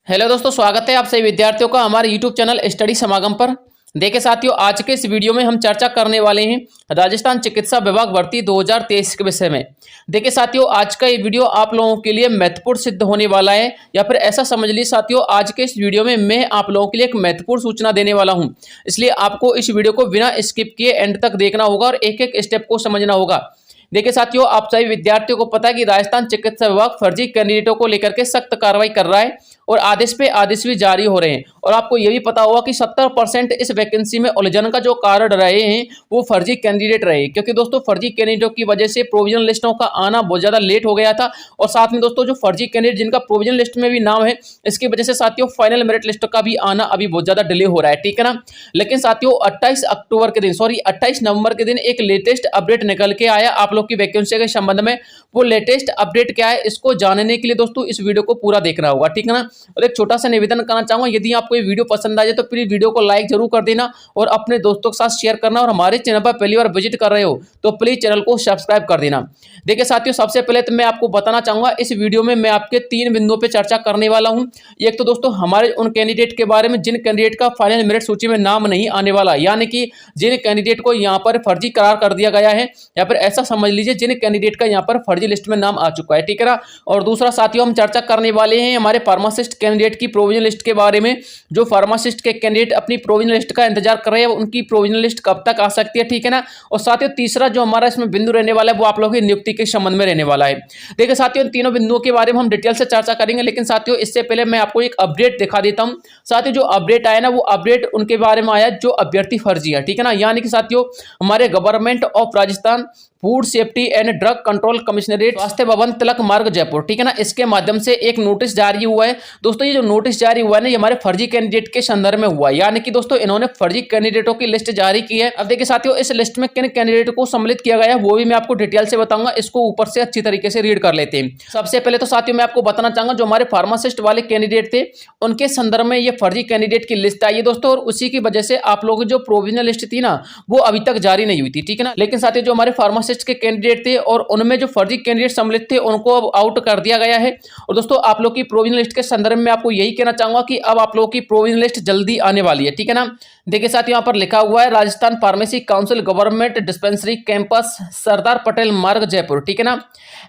Hello दोस्तों, स्वागत है आप सभी विद्यार्थियों का हमारे यूट्यूब चैनल स्टडी समागम पर। देखिए साथियों, आज के इस वीडियो में हम चर्चा करने वाले हैं राजस्थान चिकित्सा विभाग भर्ती 2023 के विषय में। देखिए साथियों, आज का ये वीडियो आप लोगों के लिए महत्वपूर्ण सिद्ध होने वाला है, या फिर ऐसा समझ लीजिए साथियों, आज के इस वीडियो में मैं आप लोगों के लिए एक महत्वपूर्ण सूचना देने वाला हूं। इसलिए आपको इस वीडियो को बिना स्किप किए एंड तक देखना होगा और एक एक स्टेप को समझना होगा। देखिए साथियों, आप सभी विद्यार्थियों को पता है कि राजस्थान चिकित्सा विभाग फर्जी कैंडिडेटों को लेकर के सख्त कार्रवाई कर रहा है और आदेश पे आदेश भी जारी हो रहे हैं। और आपको यह भी पता होगा कि 70% इस वैकेंसी में उलझन का जो कारण रहे हैं वो फर्जी कैंडिडेट रहे, क्योंकि दोस्तों फर्जी कैंडिडेटों की वजह से प्रोविजनल लिस्टों का आना बहुत ज्यादा लेट हो गया था। और साथ में दोस्तों जो फर्जी कैंडिडेट जिनका प्रोविजनल लिस्ट में भी नाम है, इसकी वजह से साथियों फाइनल मेरिट लिस्ट का भी आना अभी बहुत ज्यादा डिले हो रहा है, ठीक है ना। लेकिन साथियों 28 नवंबर के दिन एक लेटेस्ट अपडेट निकल के आया आप लोग की वैकेंसी के संबंध में। वो लेटेस्ट अपडेट क्या है, इसको जानने के लिए दोस्तों इस वीडियो को पूरा देखना होगा, ठीक है ना। और एक छोटा सा निवेदन करना चाहूंगा, यदि आपको ये वीडियो पसंद आ जाए तो प्लीज वीडियो को लाइक जरूर कर देना और अपने दोस्तों के साथ शेयर करना। और हमारे चैनल पर पहली बार विजिट कर रहे हो तो प्लीज चैनल को सब्सक्राइब कर देना। देखिए साथियों, सबसे पहले तो मैं आपको बताना चाहूंगा, इस वीडियो में मैं आपके 3 बिंदुओं पर चर्चा करने वाला हूं। एक तो दोस्तों हमारे उन कैंडिडेट के बारे में जिन कैंडिडेट का फाइनल मेरिट सूची में नाम नहीं आने वाला, यानी कि जिन कैंडिडेट को यहाँ पर फर्जी करार कर दिया गया है, या फिर ऐसा समझ लीजिए जिन कैंडिडेट का यहाँ पर फर्जी लिस्ट में नाम आ चुका है, ठीक है ना। और दूसरा साथियों हम चर्चा करने वाले हैं हमारे फार्मासिस्ट कैंडिडेट की प्रोविजनल लिस्ट के बारे में। जो फार्मासिस्ट के कैंडिडेट अपनी प्रोविजनल लिस्ट का इंतजार कर रहे हैं, उनकी प्रोविजनल लिस्ट कब तक आ सकती है, ठीक है ना। और साथियों तीसरा जो हमारा इसमें बिंदु रहने वाला है वो आप लोगों की नियुक्ति के संबंध में रहने वाला है। देखिए साथियों, इन तीनों बिंदुओं के बारे में हम डिटेल से चर्चा करेंगे, लेकिन साथियों इससे पहले मैं आपको एक अपडेट दिखा देता हूं। साथियों जो अपडेट आया ना, वो अपडेट उनके बारे में आया जो अभ्यर्थी फर्जी है, ठीक है ना। यानी कि साथियों हमारे government of Rajasthan food safety and drug control commissionerate स्वास्थ्य भवन तिलक मार्ग जयपुर, ठीक है ना, इसके माध्यम से एक नोटिस जारी हुआ है। दोस्तों ये जो नोटिस जारी हुआ है ना, ये हमारे फर्जी कैंडिडेट के संदर्भ में हुआ है, यानी कि दोस्तों इन्होंने फर्जी कैंडिडेटों की लिस्ट जारी की है। अब देखिए साथियों, इस लिस्ट में किन कैंडिडेट को सम्मिलित किया गया है वो भी मैं आपको डिटेल से बताऊंगा। इसको ऊपर से अच्छी तरीके से रीड कर लेते हैं। सबसे पहले तो साथियों मैं आपको बताना चाहूंगा, जो हमारे फार्मासिस्ट वाले कैंडिडेट थे उनके संदर्भ में ये फर्जी कैंडिडेट की लिस्ट आई है दोस्तों, और उसी की वजह से आप लोगों की जो प्रोविजनल लिस्ट थी ना वो अभी तक जारी नहीं हुई थी, ठीक है ना। लेकिन साथियों जो हमारे फार्मासिस्ट के कैंडिडेट थे और उनमें जो फर्जी कैंडिडेट सम्मिलित थे उनको अब आउट कर दिया गया है। और दोस्तों आप लोग की प्रोविजनल लिस्ट के संदर्भ में आपको यही कहना चाहूंगा कि अब आप लोगों की प्रोविजनल लिस्ट जल्दी आने वाली है, ठीक है ना। देखिए साथियों यहाँ पर लिखा हुआ है Rajasthan pharmacy council government dispensary campus Sardar Patel Marg Jaipur, ठीक है ना।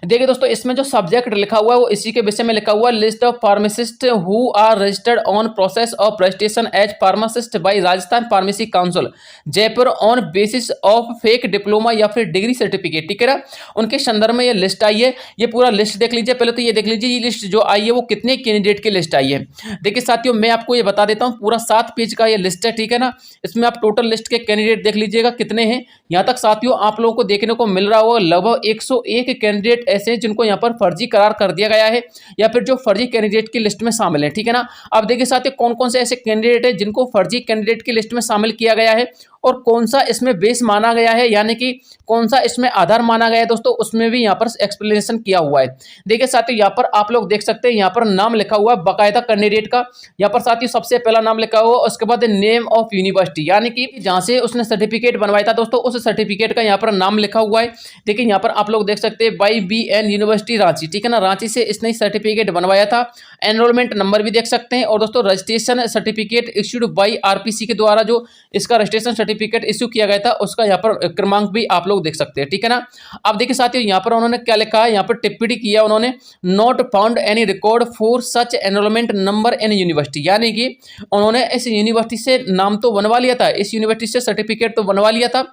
देखिए दोस्तों इसमें जो सब्जेक्ट लिखा हुआ है वो इसी के विषय में लिखा हुआ है, list of pharmacist who are registered on process of registration as pharmacist by Rajasthan pharmacy council Jaipur on basis of fake diploma या फिर डिग्री सर्टिफिकेट, ठीक है ना। उनके संदर्भ में ये लिस्ट आई है। ये पूरा लिस्ट देख लीजिए। पहले तो ये देख लीजिए ये लिस्ट जो आई है वो कितने कैंडिडेट की लिस्ट आई है। देखिए साथियों मैं आपको ये बता देता हूँ, पूरा 7 पेज का ये लिस्ट है, ठीक है ना। इसमें आप टोटल लिस्ट के कैंडिडेट देख लीजिएगा कितने हैं। यहाँ तक साथियों आप लोगों को देखने को मिल रहा होगा लगभग 101 कैंडिडेट ऐसे हैं जिनको यहाँ पर फर्जी करार कर दिया गया है, या फिर जो फर्जी कैंडिडेट की लिस्ट में शामिल है, ठीक है ना। अब देखिए साथियों कौन कौन से ऐसे कैंडिडेट है जिनको फर्जी कैंडिडेट की लिस्ट में शामिल किया गया है और कौन सा इसमें बेस माना गया है, यानी कि कौन सा इसमें आधार माना गया है दोस्तों, उसमें भी यहाँ पर एक्सप्लेनेशन किया हुआ है। देखिए साथियों यहाँ पर आप लोग देख सकते हैं, यहाँ पर नाम लिखा हुआ है बाकायदा कैंडिडेट का। यहाँ पर साथियों सबसे पहला नाम लिखा हुआ, उसके बाद नेम ऑफ यूनिवर्सिटी, यानी कि जहाँ से उसने सर्टिफिकेट बनवाया था दोस्तों उस सर्टिफिकेट का यहाँ पर नाम लिखा हुआ है। देखिए यहाँ पर आप लोग देख सकते हैं बाई BN यूनिवर्सिटी रांची, ठीक है ना, रांची से इसने सर्टिफिकेट बनवाया था। एनरोलमेंट नंबर भी देख सकते हैं। और दोस्तों registration certificate issued by RPC के द्वारा जो इसका रजिस्ट्रेशन सर्टिफिकेट इश्यू किया गया था उसका यहाँ पर क्रमांक भी आप लोग देख सकते हैं, ठीक है ना। अब देखिए साथियों यहाँ पर उन्होंने क्या लिखा है, यहाँ पर टिप्पणी किया उन्होंने, not found any record for such enrolment number in university, यानी कि उन्होंने इस यूनिवर्सिटी से नाम तो बनवा लिया था, इस यूनिवर्सिटी से सर्टिफिकेट तो बनवा लिया था,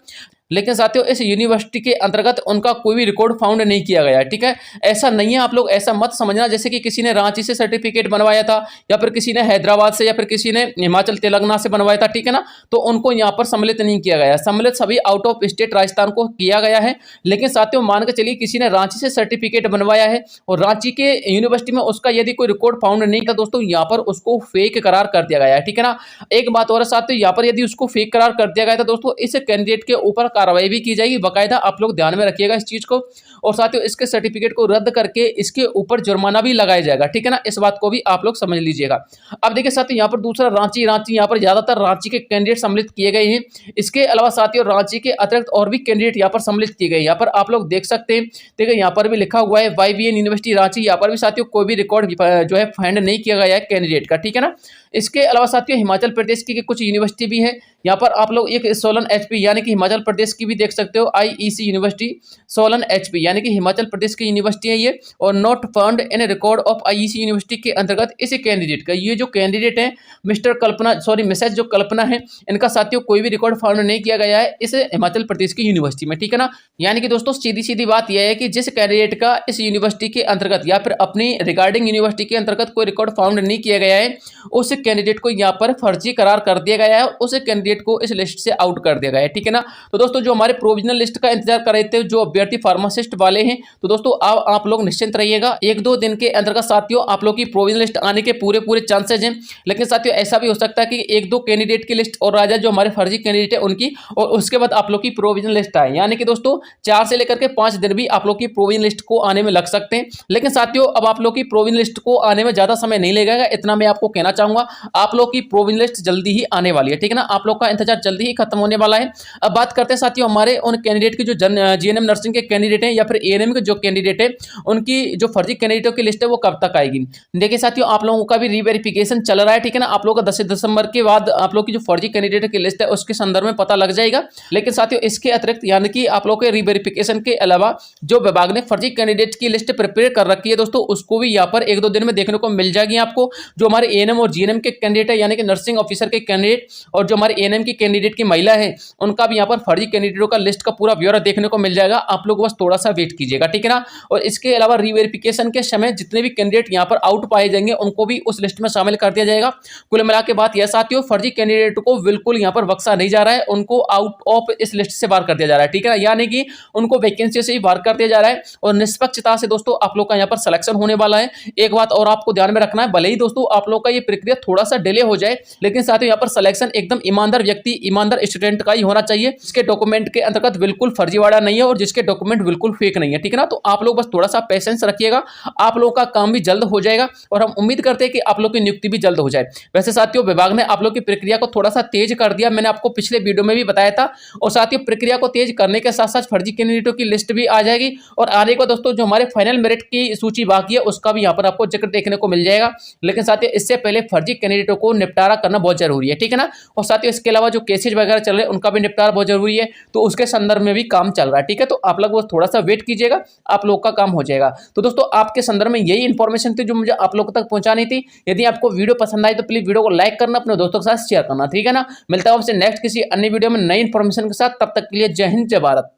लेकिन साथियों इस यूनिवर्सिटी के अंतर्गत उनका कोई भी रिकॉर्ड फाउंड नहीं किया गया है, ठीक है। ऐसा नहीं है, आप लोग ऐसा मत समझना जैसे कि किसी ने रांची से सर्टिफिकेट बनवाया था, या फिर किसी ने हैदराबाद से, या फिर किसी ने हिमाचल तेलंगाना से बनवाया था, ठीक है ना। तो उनको यहाँ पर सम्मिलित नहीं किया गया, सम्मिलित सभी आउट ऑफ स्टेट राजस्थान को किया गया है। लेकिन साथियों मान के चलिए किसी ने रांची से सर्टिफिकेट बनवाया है और रांची के यूनिवर्सिटी में उसका यदि कोई रिकॉर्ड फाउंड नहीं था दोस्तों, यहाँ पर उसको फेक करार कर दिया गया है, ठीक है ना। एक बात और साथियों, यहाँ पर यदि उसको फेक करार कर दिया गया था दोस्तों, इस कैंडिडेट के ऊपर कार्रवाई भी की जाएगी। बाकायदा आप लोग ध्यान में रखिएगा इस चीज़ को। और साथियों इसके सर्टिफिकेट को रद्द करके इसके ऊपर जुर्माना भी लगाया जाएगा, ठीक है ना। इस बात को भी आप लोग समझ लीजिएगा। अब देखिए साथियों यहाँ पर दूसरा रांची यहाँ पर ज्यादातर रांची के कैंडिडेट सम्मिलित किए गए हैं। इसके अलावा साथियों रांची के अतिरिक्त और भी कैंडिडेट यहाँ पर सम्मिलित किए गए। यहाँ पर आप लोग देख सकते हैं, देखिए यहाँ पर भी लिखा हुआ है YBN यूनिवर्सिटी रांची। यहाँ पर भी साथियों कोई भी रिकॉर्ड जो है फाइंड नहीं किया गया है कैंडिडेट का, ठीक है ना। इसके अलावा साथियों हिमाचल प्रदेश की कुछ यूनिवर्सिटी भी है। यहाँ पर आप लोग एक सोलन HP यानी कि हिमाचल प्रदेश की भी देख सकते हो, IEC यूनिवर्सिटी सोलन HP यानी कि हिमाचल प्रदेश की यूनिवर्सिटी है ये। और not found in record of IEC university के अंतर्गत इस कैंडिडेट का, ये जो कैंडिडेट है मिसेज जो कल्पना है, इनका साथियों कोई भी रिकॉर्ड फाउंड नहीं किया गया है इस हिमाचल प्रदेश की यूनिवर्सिटी में, ठीक है ना। यानी कि दोस्तों सीधी सीधी बात यह है कि जिस कैंडिडेट का इस यूनिवर्सिटी के अंतर्गत या फिर अपनी रिगार्डिंग यूनिवर्सिटी के अंतर्गत कोई रिकॉर्ड फाउंड नहीं किया गया है, उस कैंडिडेट को यहाँ पर फर्जी करार कर दिया गया है और उस कैंडिडेट को इस लिस्ट से आउट कर दिया गया है, ठीक है ना। तो दोस्तों जो हमारे प्रोविजनल लिस्ट का इंतजार कर रहे थे जो अभ्यर्थी फार्मासिस्ट वाले हैं, तो दोस्तों आप लोग निश्चिंत रहिएगा। 1-2 दिन के अंतर्गत साथियों आप लोग की प्रोविजनल लिस्ट आने के पूरे चांसेज हैं। लेकिन साथियों ऐसा भी हो सकता है कि 1-2 कैंडिडेट की लिस्ट और राजा जो हमारे फर्जी कैंडिडेट है उनकी, और उसके बाद आप लोग की प्रोविजनल लिस्ट आए। यानी कि दोस्तों 4 से लेकर के 5 दिन भी आप लोग की प्रोविजनल लिस्ट को आने में लग सकते हैं। लेकिन साथियों अब आप लोग की प्रोविजनल लिस्ट को आने में ज्यादा समय नहीं लगेगा, इतना मैं आपको कहना चाहूंगा। आप लोग की प्रोविजनल लिस्ट जल्दी ही आने वाली है, ठीक है ना। आप लोग का इंतजार जल्दी ही खत्म होने वाला है। अब बात करते हैं साथियों हमारे उन कैंडिडेट की जो GNM नर्सिंग के कैंडिडेट हैं या फिर ANM के जो कैंडिडेट है, उनकी जो फर्जी कैंडिडेटों की लिस्ट है वो कब तक आएगी। देखिए साथियों आप लोगों का भी रीवेरिफिकेशन चल रहा है, ठीक है ना। आप लोगों का 10 दिसंबर के बाद आप लोग की जो फर्जी कैंडिडेट की लिस्ट है उसके संदर्भ में पता लग जाएगा। लेकिन साथियों इसके अतिरिक्त यानी कि आप लोग के रीवेरिफिकेशन के अलावा जो विभाग ने फर्जी कैंडिडेट की लिस्ट प्रिपेयर कर रखी है दोस्तों, उसको भी यहाँ पर 1-2 दिन में देखने को मिल जाएगी आपको। जो हमारे ANM और GNM के कैंडिडेट है यानी कि नर्सिंग ऑफिसर के कैंडिडेट, और जो हमारे ANM की कैंडिडेट की महिला है उनका भी यहाँ पर फर्जी कैंडिडेटों का लिस्ट का पूरा ब्यौरा देखने को मिल जाएगा। आप लोग बस थोड़ा सा वेट कीजिएगा, ठीक है ना। और इसके अलावा रीवेरिफिकेशन के समय जितने भी कैंडिडेट यहाँ पर आउट पाए जाएंगे उनको भी उस लिस्ट में शामिल कर दिया जाएगा। कुल मिला के बात यह साथियों फर्जी कैंडिडेट को बिल्कुल यहाँ पर बख्शा नहीं जा रहा है, उनको आउट ऑफ इस लिस्ट से बाहर कर दिया जा रहा है, ठीक है ना। यानी कि उनको वैकेंसी से ही बाहर कर दिया जा रहा है और निष्पक्षता से दोस्तों आप लोग का यहाँ पर सिलेक्शन होने वाला है। एक बात और आपको ध्यान में रखना है, भले ही दोस्तों आप लोग का ये प्रक्रिया थोड़ा सा डिले हो जाए, लेकिन साथियों यहाँ पर सिलेक्शन एकदम ईमानदार व्यक्ति, ईमानदार स्टूडेंट का ही होना चाहिए, जिसके डॉक्यूमेंट के अंतर्गत बिल्कुल फर्जीवाड़ा नहीं है और जिसके डॉक्यूमेंट बिल्कुल फेक नहीं है, ठीक है ना। तो आप लोग बस थोड़ा सा पेशेंस रखिएगा, आप लोगों का काम भी जल्द हो जाएगा और हम उम्मीद करते हैं कि आप लोग की नियुक्ति भी जल्द हो जाए। वैसे साथियों विभाग ने आप लोग की प्रक्रिया को थोड़ा सा तेज कर दिया, मैंने आपको पिछले वीडियो में भी बताया था। और साथियों प्रक्रिया को तेज करने के साथ साथ फर्जी कैंडिडेटों की लिस्ट भी आ जाएगी और आने को दोस्तों जो हमारे फाइनल मेरिट की सूची बाकी है उसका भी यहाँ पर आपको जिक्र देखने को मिल जाएगा। लेकिन साथियों इससे पहले फर्जी कैंडिडेटों को निपटारा करना बहुत जरूरी है, ठीक है ना। और साथियों इसके अलावा जो केसेज वगैरह चल रहे हैं उनका भी निपटारा बहुत जरूरी है, तो उसके संदर्भ में भी काम चल रहा है, ठीक है। तो आप लोग वो थोड़ा सा वेट कीजिएगा, आप लोग का काम हो जाएगा। तो दोस्तों आपके संदर्भ में यही इंफॉर्मेशन थी जो मुझे आप लोगों तक पहुंचानी थी। यदि आपको वीडियो पसंद आई तो प्लीज वीडियो को लाइक करना, अपने दोस्तों के साथ शेयर करना, ठीक है ना। मिलता हूं आपसे नेक्स्ट किसी अन्य वीडियो में नई इंफॉर्मेशन के साथ, तब तक के लिए जय हिंद जय भारत।